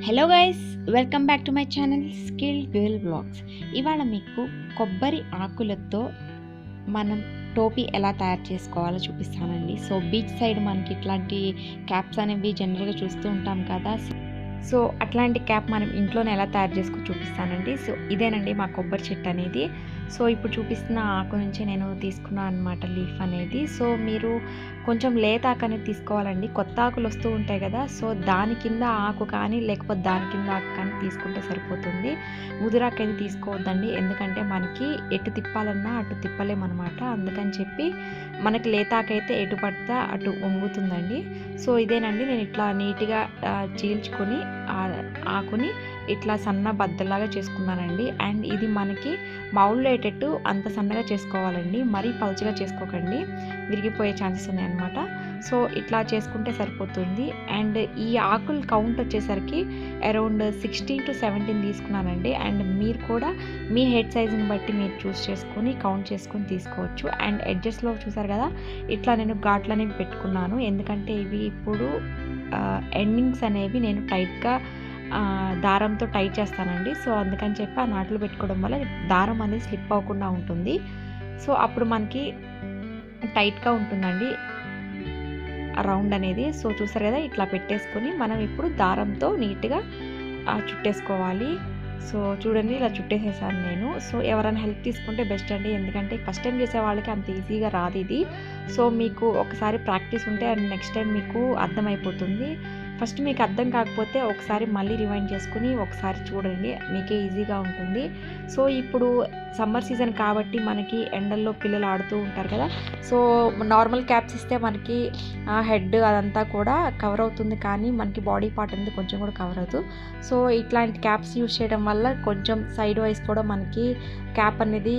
Hello guys, welcome back to my channel skill girl blogs. ఇవాళ మీకు కొబ్బరి ఆకులతో మనం టోపీ ఎలా తయారు చేసుకోవాలో చూపిస్తానండి. సో బీచ్ సైడ్ మనకి ఇట్లాంటి క్యాప్స్ అనేవి జనరల్గా చూస్తూ ఉంటాం కదా. సో అట్లాంటి క్యాప్ మనం ఇంట్లోనే ఎలా తయారు చేసుకో చూపిస్తానండి. సో ఇదేనండి మా కొబ్బరి చెట్టు అనేది. సో ఇప్పుడు చూపిస్తున్న ఆకు నుంచి నేను తీసుకున్నాను అనమాట లీఫ్ అనేది. సో మీరు కొంచెం లేత ఆకు అనేది తీసుకోవాలండి. కొత్త ఆకులు వస్తూ ఉంటాయి కదా, సో దాని కింద ఆకు కానీ లేకపోతే దాని కింద ఆకు కానీ తీసుకుంటే సరిపోతుంది. ముదిరాకు అయితే తీసుకోవద్దండి, ఎందుకంటే మనకి ఎటు తిప్పాలన్నా అటు తిప్పలేమన్నమాట. అందుకని చెప్పి మనకి లేత ఆకు అయితే ఎటు పడితే అటు వంగుతుందండి. సో ఇదేనండి, నేను ఇట్లా నీట్గా చీల్చుకొని ఆకుని ఇట్లా సన్న బద్దలాగా చేసుకున్నానండి. అండ్ ఇది మనకి మౌల్లో అయ్యేటట్టు అంత సన్నగా చేసుకోవాలండి, మరీ పలుచగా చేసుకోకండి, విరిగిపోయే ఛాన్సెస్ ఉన్నాయన్నమాట. సో ఇట్లా చేసుకుంటే సరిపోతుంది. అండ్ ఈ ఆకులు కౌంట్ వచ్చేసరికి అరౌండ్ 16 to 17 తీసుకున్నానండి. అండ్ మీరు కూడా మీ హెడ్ సైజుని బట్టి మీరు చూస్ చేసుకొని కౌంట్ చేసుకొని తీసుకోవచ్చు. అండ్ ఎడ్జెస్లో చూసారు కదా, ఇట్లా నేను ఘాట్లనేవి పెట్టుకున్నాను, ఎందుకంటే ఇవి ఇప్పుడు ఎండింగ్స్ అనేవి నేను టైట్గా దారంతో టైట్ చేస్తానండి. సో అందుకని చెప్పి ఆ నాట్లు పెట్టుకోవడం వల్ల దారం అనేది స్లిప్ అవ్వకుండా ఉంటుంది. సో అప్పుడు మనకి టైట్గా ఉంటుందండి రౌండ్ అనేది. సో చూసారు కదా, ఇట్లా పెట్టేసుకొని మనం ఇప్పుడు దారంతో నీట్గా చుట్టేసుకోవాలి. సో చూడండి, ఇలా చుట్టేసేసాను నేను. సో ఎవరైనా హెల్ప్ తీసుకుంటే బెస్ట్ అండి, ఎందుకంటే ఫస్ట్ టైం చేసే వాళ్ళకి అంత ఈజీగా రాదు ఇది. సో మీకు ఒకసారి ప్రాక్టీస్ ఉంటే అండ్ నెక్స్ట్ టైం మీకు అర్థమైపోతుంది. ఫస్ట్ మీకు అర్థం కాకపోతే ఒకసారి మళ్ళీ రివైండ్ చేసుకుని ఒకసారి చూడండి, మీకే ఈజీగా ఉంటుంది. సో ఇప్పుడు సమ్మర్ సీజన్ కాబట్టి మనకి ఎండల్లో పిల్లలు ఆడుతూ ఉంటారు కదా. సో నార్మల్ క్యాప్స్ ఇస్తే మనకి హెడ్ అదంతా కూడా కవర్ అవుతుంది, కానీ మనకి బాడీ పార్ట్ అనేది కొంచెం కూడా కవర్ అవుతుంది. సో ఇట్లాంటి క్యాప్స్ యూజ్ చేయడం వల్ల కొంచెం సైడ్ వైజ్ కూడా మనకి క్యాప్ అనేది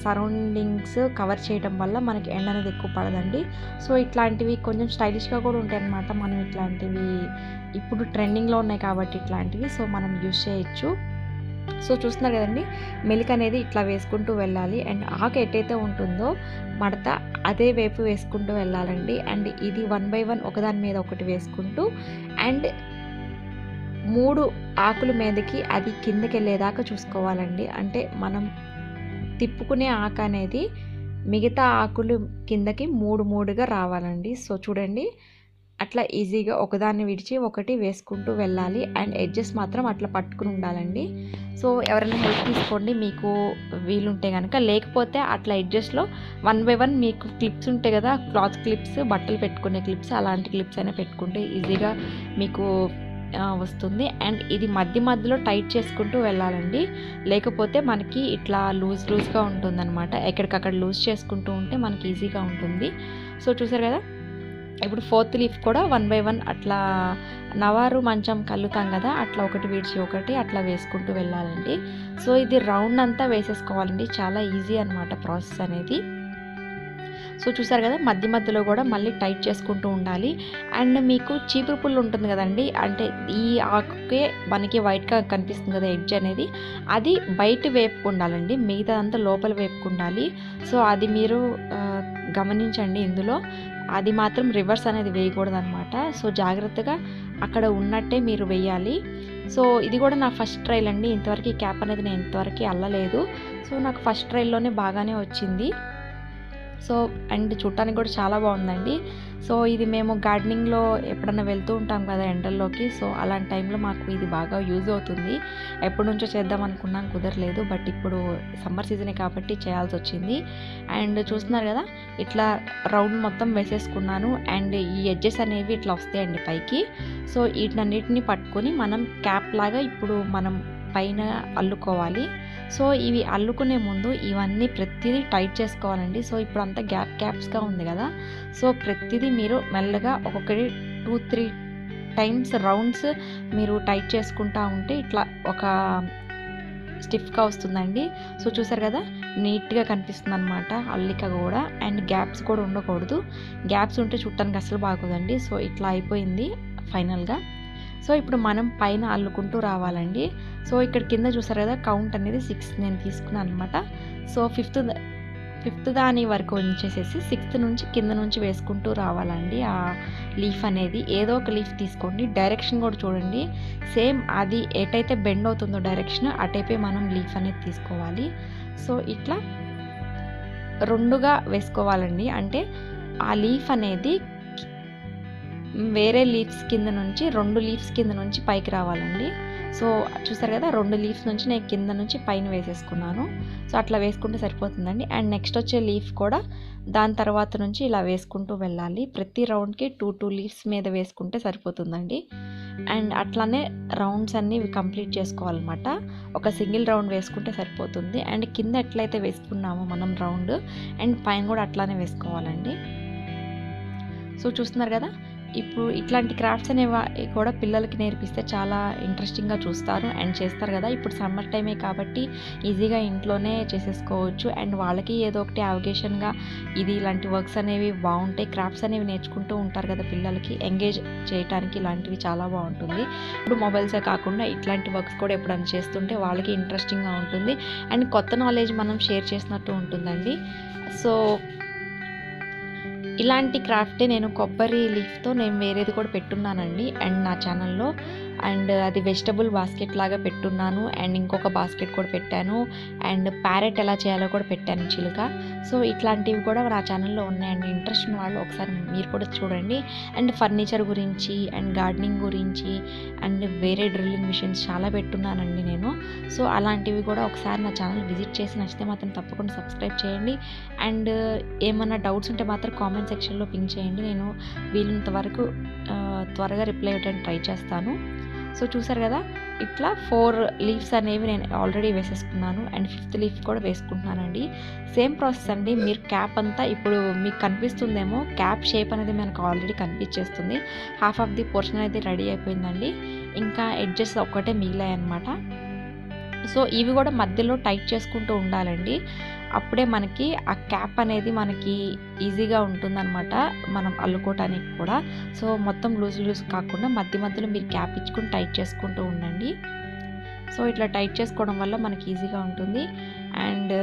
సరౌండింగ్స్ కవర్ చేయడం వల్ల మనకి ఎండ అనేది ఎక్కువ పడదండి. సో ఇట్లాంటివి కొంచెం స్టైలిష్గా కూడా ఉంటాయి అన్నమాట. మనం ఇట్లాంటివి ఇప్పుడు ట్రెండింగ్లో ఉన్నాయి కాబట్టి ఇట్లాంటివి సో మనం యూజ్ చేయొచ్చు. సో చూస్తున్నారు కదండి, మెలిక అనేది ఇట్లా వేసుకుంటూ వెళ్ళాలి. అండ్ ఆకు ఎట్టయితే ఉంటుందో మడత అదే వైపు వేసుకుంటూ వెళ్ళాలండి. అండ్ ఇది 1 by 1 ఒకదాని మీద ఒకటి వేసుకుంటూ అండ్ 3 ఆకుల మీదకి అది కిందకి వెళ్ళేదాకా చూసుకోవాలండి. అంటే మనం తిప్పుకునే ఆకు అనేది మిగతా ఆకులు కిందకి 3 రావాలండి. సో చూడండి, అట్లా ఈజీగా ఒకదాన్ని విడిచి ఒకటి వేసుకుంటూ వెళ్ళాలి. అండ్ ఎడ్జెస్ మాత్రం అట్లా పట్టుకుని ఉండాలండి. సో ఎవరైనా హెల్ప్ తీసుకోండి మీకు వీలుంటే కనుక, లేకపోతే అట్లా ఎడ్జెస్లో 1 by 1 మీకు క్లిప్స్ ఉంటాయి కదా, క్లాత్ క్లిప్స్, బట్టలు పెట్టుకునే క్లిప్స్, అలాంటి క్లిప్స్ అయినా పెట్టుకుంటే ఈజీగా మీకు వస్తుంది. అండ్ ఇది మధ్యలో టైట్ చేసుకుంటూ వెళ్ళాలండి, లేకపోతే మనకి ఇట్లా లూజ్గా ఉంటుందన్నమాట. ఎక్కడికక్కడ లూజ్ చేసుకుంటూ ఉంటే మనకి ఈజీగా ఉంటుంది. సో చూసారు కదా, ఇప్పుడు 4th లీఫ్ కూడా 1 by 1 అట్లా నవారు మంచం కల్లుతాం కదా, అట్లా ఒకటి విడిచి ఒకటి అట్లా వేసుకుంటూ వెళ్ళాలండి. సో ఇది రౌండ్ అంతా వేసేసుకోవాలండి, చాలా ఈజీ అనమాట ప్రాసెస్ అనేది. సో చూసారు కదా, మధ్యలో కూడా మళ్ళీ టైట్ చేసుకుంటూ ఉండాలి. అండ్ మీకు చీపురు పుల్లు ఉంటుంది కదండి, అంటే ఈ ఆకుకే మనకి వైట్గా కనిపిస్తుంది కదా ఎడ్జ్ అనేది, అది బయట వేపుకుండాలండి, మిగతాదంతా లోపల వేపుకుండాలి. సో అది మీరు గమనించండి ఇందులో, అది మాత్రం రివర్స్ అనేది వేయకూడదు అనమాట. సో జాగ్రత్తగా అక్కడ ఉన్నట్టే మీరు వేయాలి. సో ఇది కూడా నా ఫస్ట్ ట్రైల్ అండి, ఇంతవరకు ఈ క్యాప్ అనేది నేను ఇంతవరకు అల్లలేదు. సో నాకు ఫస్ట్ ట్రైల్లోనే బాగానే వచ్చింది. సో అండ్ చూడటానికి కూడా చాలా బాగుందండి. సో ఇది మేము గార్డెనింగ్లో ఎప్పుడన్నా వెళ్తూ ఉంటాం కదా ఎండల్లోకి, సో అలాంటి టైంలో మాకు ఇది బాగా యూజ్ అవుతుంది. ఎప్పటి నుంచో చేద్దాం అనుకున్నాం, కుదరలేదు, బట్ ఇప్పుడు సమ్మర్ సీజనే కాబట్టి చేయాల్సి వచ్చింది. అండ్ చూస్తున్నారు కదా, ఇట్లా రౌండ్ మొత్తం వేసేసుకున్నాను. అండ్ ఈ ఎడ్జెస్ అనేవి ఇట్లా వస్తాయండి పైకి. సో వీటన్నిటిని పట్టుకొని మనం క్యాప్ లాగా ఇప్పుడు మనం పైన అల్లుకోవాలి. సో ఇవి అల్లుకునే ముందు ఇవన్నీ ప్రతిదీ టైట్ చేసుకోవాలండి. సో ఇప్పుడు అంతా క్యాప్స్గా ఉంది కదా, సో ప్రతిదీ మీరు మెల్లగా ఒక్కొక్కటి 2-3 టైమ్స్ రౌండ్స్ మీరు టైట్ చేసుకుంటా ఉంటే ఇట్లా ఒక స్టిఫ్గా వస్తుందండి. సో చూసారు కదా, నీట్గా కనిపిస్తుంది అనమాట అల్లిక కూడా. అండ్ గ్యాప్స్ కూడా ఉండకూడదు, గ్యాప్స్ ఉంటే చుట్టానికి అసలు బాగోదండి. సో ఇట్లా అయిపోయింది ఫైనల్గా. సో ఇప్పుడు మనం పైన అల్లుకుంటూ రావాలండి. సో ఇక్కడ కింద చూసారు కదా, కౌంట్ అనేది 6 నేను తీసుకున్నాను అనమాట. సో 5th దాని వరకు ఉంచేసేసి 6th నుంచి కింద నుంచి వేసుకుంటూ రావాలండి. ఆ లీఫ్ అనేది ఏదో ఒక లీఫ్ తీసుకోండి. డైరెక్షన్ కూడా చూడండి, సేమ్ అది ఎటైతే బెండ్ అవుతుందో డైరెక్షన్ అటైపే మనం లీఫ్ అనేది తీసుకోవాలి. సో ఇట్లా 2గా వేసుకోవాలండి. అంటే ఆ లీఫ్ అనేది వేరే లీవ్స్ కింద నుంచి 2 లీవ్స్ కింద నుంచి పైకి రావాలండి. సో చూసారు కదా, 2 లీవ్స్ నుంచి నేను కింద నుంచి పైన వేసేసుకున్నాను. సో అట్లా వేసుకుంటే సరిపోతుందండి. అండ్ నెక్స్ట్ వచ్చే లీఫ్ కూడా దాని తర్వాత నుంచి ఇలా వేసుకుంటూ వెళ్ళాలి. ప్రతి రౌండ్కి 2 లీవ్స్ మీద వేసుకుంటే సరిపోతుందండి. అండ్ అట్లానే రౌండ్స్ అన్నీ కంప్లీట్ చేసుకోవాలన్నమాట. ఒక సింగిల్ రౌండ్ వేసుకుంటే సరిపోతుంది. అండ్ కింద ఎట్లయితే వేసుకున్నామో మనం రౌండ్, అండ్ పైన కూడా అట్లానే వేసుకోవాలండి. సో చూస్తున్నారు కదా, ఇప్పుడు ఇట్లాంటి క్రాఫ్ట్స్ అనేవి కూడా పిల్లలకి నేర్పిస్తే చాలా ఇంట్రెస్టింగ్గా చూస్తారు అండ్ చేస్తారు కదా. ఇప్పుడు సమ్మర్ టైమే కాబట్టి ఈజీగా ఇంట్లోనే చేసేసుకోవచ్చు. అండ్ వాళ్ళకి ఏదో ఒకటి అవకేషన్గా ఇది ఇలాంటి వర్క్స్ అనేవి బాగుంటాయి. క్రాఫ్ట్స్ అనేవి నేర్చుకుంటూ ఉంటారు కదా, పిల్లలకి ఎంగేజ్ చేయడానికి ఇలాంటివి చాలా బాగుంటుంది. ఇప్పుడు మొబైల్సే కాకుండా ఇట్లాంటి వర్క్స్ కూడా ఎప్పుడైనా చేస్తుంటే వాళ్ళకి ఇంట్రెస్టింగ్గా ఉంటుంది అండ్ కొత్త నాలెడ్జ్ మనం షేర్ చేసినట్టు ఉంటుందండి. సో ఇలాంటి క్రాఫ్టే నేను కొబ్బరి లీఫ్తో నేను వేరేది కూడా పెట్టున్నానండి అండ్ నా ఛానల్లో. అండ్ అది వెజిటబుల్ బాస్కెట్ లాగా పెట్టున్నాను. అండ్ ఇంకొక బాస్కెట్ కూడా పెట్టాను. అండ్ ప్యారెట్ ఎలా చేయాలో కూడా పెట్టాను, చిలుక. సో ఇట్లాంటివి కూడా నా ఛానల్లో ఉన్నాయండి. ఇంట్రెస్ట్ ఉన్న వాళ్ళు ఒకసారి మీరు కూడా చూడండి. అండ్ ఫర్నిచర్ గురించి అండ్ గార్డెనింగ్ గురించి అండ్ వేరే డ్రిల్లింగ్ మిషన్స్ చాలా పెట్టున్నానండి నేను. సో అలాంటివి కూడా ఒకసారి నా ఛానల్ విజిట్ చేసి నచ్చితే మాత్రం తప్పకుండా సబ్స్క్రైబ్ చేయండి. అండ్ ఏమన్నా డౌట్స్ ఉంటే మాత్రం కామెంట్ సెక్షన్లో పింక్ చేయండి. నేను వీలున్నంత వరకు త్వరగా రిప్లై ఇవ్వడానికి ట్రై చేస్తాను. సో చూసారు కదా, ఇట్లా 4 లీవ్స్ అనేవి నేను ఆల్రెడీ వేసేసుకున్నాను. అండ్ 5th లీఫ్ కూడా వేసుకుంటున్నానండి. సేమ్ ప్రాసెస్ అండి. మీరు క్యాప్ అంతా ఇప్పుడు మీకు కనిపిస్తుందేమో, క్యాప్ షేప్ అనేది మనకు ఆల్రెడీ కనిపించేస్తుంది. హాఫ్ ఆఫ్ ది పోర్షన్ అనేది రెడీ అయిపోయిందండి. ఇంకా ఎడ్జెస్ ఒక్కటే మిగిలాయి అన్నమాట. సో ఇవి కూడా మధ్యలో టైట్ చేసుకుంటూ ఉండాలండి. అప్పుడే మనకి ఆ క్యాప్ అనేది మనకి ఈజీగా ఉంటుందన్నమాట, మనం అల్లుకోవటానికి కూడా. సో మొత్తం లూజ్ కాకుండా మధ్యలో మీరు క్యాప్ ఇచ్చుకుని టైట్ చేసుకుంటూ ఉండండి. సో ఇట్లా టైట్ చేసుకోవడం వల్ల మనకి ఈజీగా ఉంటుంది. అండ్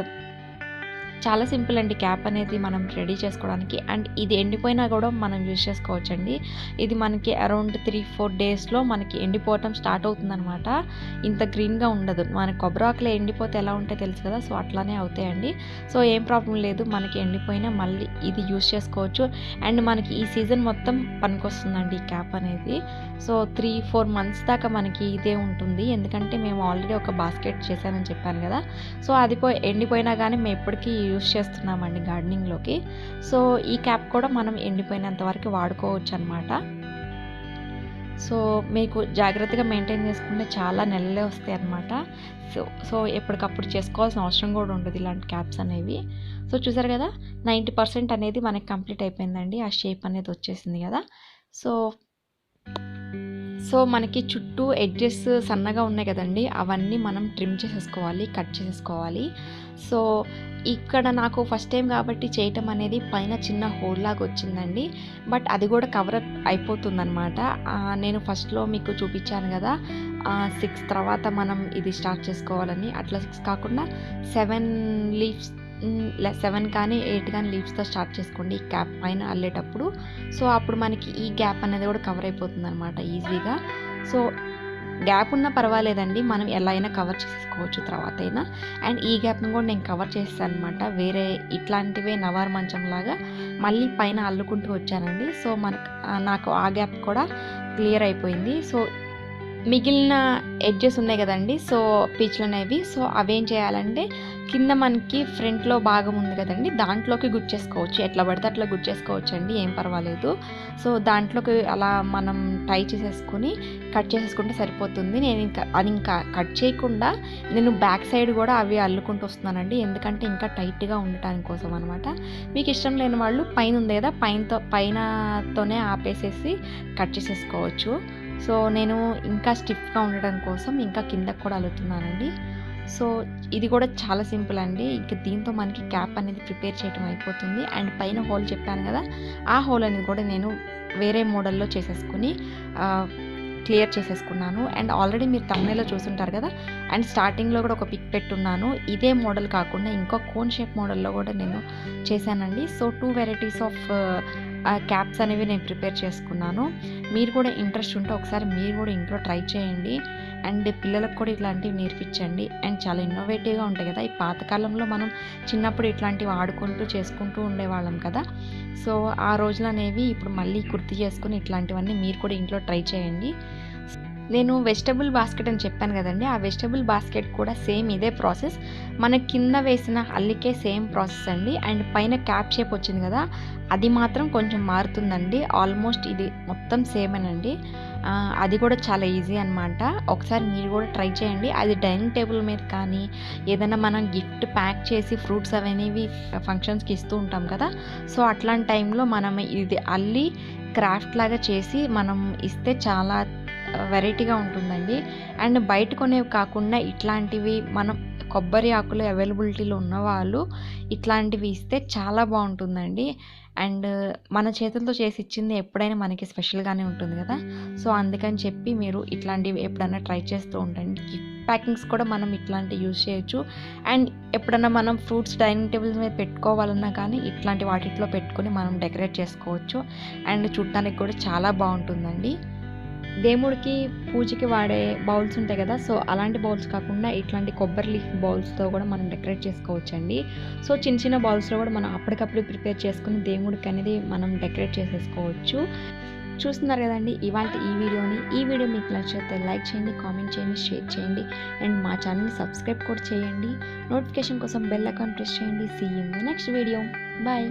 చాలా సింపుల్ అండి క్యాప్ అనేది మనం రెడీ చేసుకోవడానికి. అండ్ ఇది ఎండిపోయినా కూడా మనం యూజ్ చేసుకోవచ్చండి. ఇది మనకి అరౌండ్ 3-4 డేస్లో మనకి ఎండిపోవటం స్టార్ట్ అవుతుందన్నమాట. ఇంత గ్రీన్గా ఉండదు. మన కొబ్బరాకులు ఎండిపోతే ఎలా ఉంటాయో తెలుసు కదా, సో అట్లానే అవుతాయండి. సో ఏం ప్రాబ్లం లేదు, మనకి ఎండిపోయినా మళ్ళీ ఇది యూజ్ చేసుకోవచ్చు. అండ్ మనకి ఈ సీజన్ మొత్తం పనికొస్తుందండి ఈ క్యాప్ అనేది. సో 3-4 మంత్స్ దాకా మనకి ఇదే ఉంటుంది. ఎందుకంటే మేము ఆల్రెడీ ఒక బాస్కెట్ చేశానని చెప్పాను కదా. సో అది ఎండిపోయినా కానీ మేము ఎప్పటికీ యూజ్ చేస్తున్నామండి గార్డెనింగ్లోకి. సో ఈ క్యాప్ కూడా మనం ఎండిపోయినంత వరకు వాడుకోవచ్చు అనమాట. సో మీకు జాగ్రత్తగా మెయింటైన్ చేసుకుంటే చాలా నెలలే వస్తాయి అన్నమాట. సో ఎప్పటికప్పుడు చేసుకోవాల్సిన అవసరం కూడా ఉండదు ఇలాంటి క్యాప్స్ అనేవి. సో చూసారు కదా, 90% అనేది మనకి కంప్లీట్ అయిపోయిందండి. ఆ షేప్ అనేది వచ్చేసింది కదా. సో మనకి చుట్టూ ఎడ్జెస్ సన్నగా ఉన్నాయి కదండి, అవన్నీ మనం ట్రిమ్ చేసేసుకోవాలి, కట్ చేసేసుకోవాలి. సో ఇక్కడ నాకు ఫస్ట్ టైం కాబట్టి చేయటం అనేది పైన చిన్న హోల్ లాగా వచ్చిందండి. బట్ అది కూడా కవర్ అయిపోతుందన్నమాట. నేను ఫస్ట్లో మీకు చూపించాను కదా 6 తర్వాత మనం ఇది స్టార్ట్ చేసుకోవాలని. అట్లా 6 కాకుండా 7 లీవ్స్ 7 కానీ 8 కానీ లీవ్స్తో స్టార్ట్ చేసుకోండి ఈ క్యాప్ పైన అల్లేటప్పుడు. సో అప్పుడు మనకి ఈ గ్యాప్ అనేది కూడా కవర్ అయిపోతుంది అనమాట ఈజీగా. సో గ్యాప్ ఉన్నా పర్వాలేదండి, మనం ఎలా అయినా కవర్ చేసుకోవచ్చు తర్వాత అయినా. అండ్ ఈ గ్యాప్ని కూడా నేను కవర్ చేస్తాను అనమాట. వేరే ఇట్లాంటివే నవార్ మంచం లాగా మళ్ళీ పైన అల్లుకుంటూ వచ్చానండి. సో నాకు ఆ గ్యాప్ కూడా క్లియర్ అయిపోయింది. సో మిగిలిన ఎడ్జెస్ ఉన్నాయి కదండి, సో పీచ్లు అనేవి. సో అవేం చేయాలంటే కింద మనకి ఫ్రంట్లో భాగం ఉంది కదండి, దాంట్లోకి గుచ్చేసుకోవచ్చు. ఎట్లా పడితే అట్లా గుచ్చేసుకోవచ్చు అండి, ఏం పర్వాలేదు. సో దాంట్లోకి అలా మనం టై చేసేసుకొని కట్ చేసేసుకుంటే సరిపోతుంది. నేను ఇంకా కట్ చేయకుండా నేను బ్యాక్ సైడ్ కూడా అవి అల్లుకుంటూ వస్తున్నానండి, ఎందుకంటే ఇంకా టైట్గా ఉండటానికి కోసం అనమాట. మీకు ఇష్టం లేని వాళ్ళు పైన ఉంది కదా, పైనతోనే ఆపేసేసి కట్ చేసేసుకోవచ్చు. సో నేను ఇంకా స్టిఫ్గా ఉండడం కోసం ఇంకా కిందకు కూడా అల్లుతున్నానండి. సో ఇది కూడా చాలా సింపుల్ అండి. ఇంకా దీంతో మనకి క్యాప్ అనేది ప్రిపేర్ చేయడం అయిపోతుంది. అండ్ పైన హోల్ చెప్పాను కదా, ఆ హోల్ అనేది కూడా నేను వేరే మోడల్లో చేసేసుకుని క్లియర్ చేసేసుకున్నాను. అండ్ ఆల్రెడీ మీరు థంబ్నెయిల్లో చూసుంటారు కదా, అండ్ స్టార్టింగ్లో కూడా ఒక పిక్ పెట్టున్నాను. ఇదే మోడల్ కాకుండా ఇంకో కోన్ షేప్ మోడల్లో కూడా నేను చేశానండి. సో 2 వెరైటీస్ ఆఫ్ క్యాప్స్ అనేవి నేను ప్రిపేర్ చేసుకున్నాను. మీరు కూడా ఇంట్రెస్ట్ ఉంటే ఒకసారి మీరు కూడా ఇంట్లో ట్రై చేయండి. అండ్ పిల్లలకు కూడా ఇట్లాంటివి నేర్పించండి. అండ్ చాలా ఇన్నోవేటివ్గా ఉంటాయి కదా. ఈ పాతకాలంలో మనం చిన్నప్పుడు ఇట్లాంటివి ఆడుకుంటూ చేసుకుంటూ ఉండేవాళ్ళం కదా. సో ఆ రోజులు అనేవి ఇప్పుడు మళ్ళీ గుర్తు చేసుకుని ఇట్లాంటివన్నీ మీరు కూడా ఇంట్లో ట్రై చేయండి. నేను వెజిటబుల్ బాస్కెట్ అని చెప్పాను కదండి, ఆ వెజిటబుల్ బాస్కెట్ కూడా సేమ్ ఇదే ప్రాసెస్. మన కింద వేసిన అల్లికే సేమ్ ప్రాసెస్ అండి. అండ్ పైన క్యాప్ షేప్ వచ్చింది కదా, అది మాత్రం కొంచెం మారుతుందండి. ఆల్మోస్ట్ ఇది మొత్తం సేమేనండి. అది కూడా చాలా ఈజీ అనమాట. ఒకసారి మీరు కూడా ట్రై చేయండి. అది డైనింగ్ టేబుల్ మీద కానీ ఏదైనా మనం గిఫ్ట్ ప్యాక్ చేసి ఫ్రూట్స్ అవనేవి ఫంక్షన్స్కి ఇస్తూ ఉంటాం కదా. సో అట్లాంటి టైంలో మనం ఇది అల్లి క్రాఫ్ట్ లాగా చేసి మనం ఇస్తే చాలా వెరైటీగా ఉంటుందండి. అండ్ బయట కొనేవి కాకుండా ఇట్లాంటివి మనం కొబ్బరి ఆకులు అవైలబిలిటీలో ఉన్నవాళ్ళు ఇట్లాంటివి ఇస్తే చాలా బాగుంటుందండి. అండ్ మన చేతులతో చేసి ఇచ్చింది ఎప్పుడైనా మనకి స్పెషల్గానే ఉంటుంది కదా. సో అందుకని చెప్పి మీరు ఇట్లాంటివి ఎప్పుడైనా ట్రై చేస్తూ ఉండండి. గిఫ్ట్ ప్యాకింగ్స్ కూడా మనం ఇట్లాంటివి యూజ్ చేయొచ్చు. అండ్ ఎప్పుడన్నా మనం ఫ్రూట్స్ డైనింగ్ టేబుల్స్ మీద పెట్టుకోవాలన్నా కానీ ఇట్లాంటి వాటిలో పెట్టుకొని మనం డెకరేట్ చేసుకోవచ్చు. అండ్ చూడటానికి కూడా చాలా బాగుంటుందండి. దేవుడికి పూజకి వాడే బౌల్స్ ఉంటాయి కదా, సో అలాంటి బౌల్స్ కాకుండా ఇట్లాంటి కొబ్బరి లీఫ్ బౌల్స్తో కూడా మనం డెకరేట్ చేసుకోవచ్చండి. సో చిన్న చిన్న బౌల్స్లో కూడా మనం అప్పటికప్పుడు ప్రిపేర్ చేసుకుని దేవుడికి అనేది మనం డెకరేట్ చేసేసుకోవచ్చు. చూస్తున్నారు కదండి ఇవాళ ఈ వీడియో మీకు నచ్చితే లైక్ చేయండి, కామెంట్ చేయండి, షేర్ చేయండి. అండ్ మా ఛానల్ని సబ్స్క్రైబ్ కూడా చేయండి. నోటిఫికేషన్ కోసం బెల్ ఐకాన్ ప్రెస్ చేయండి. See you in the next video. Bye.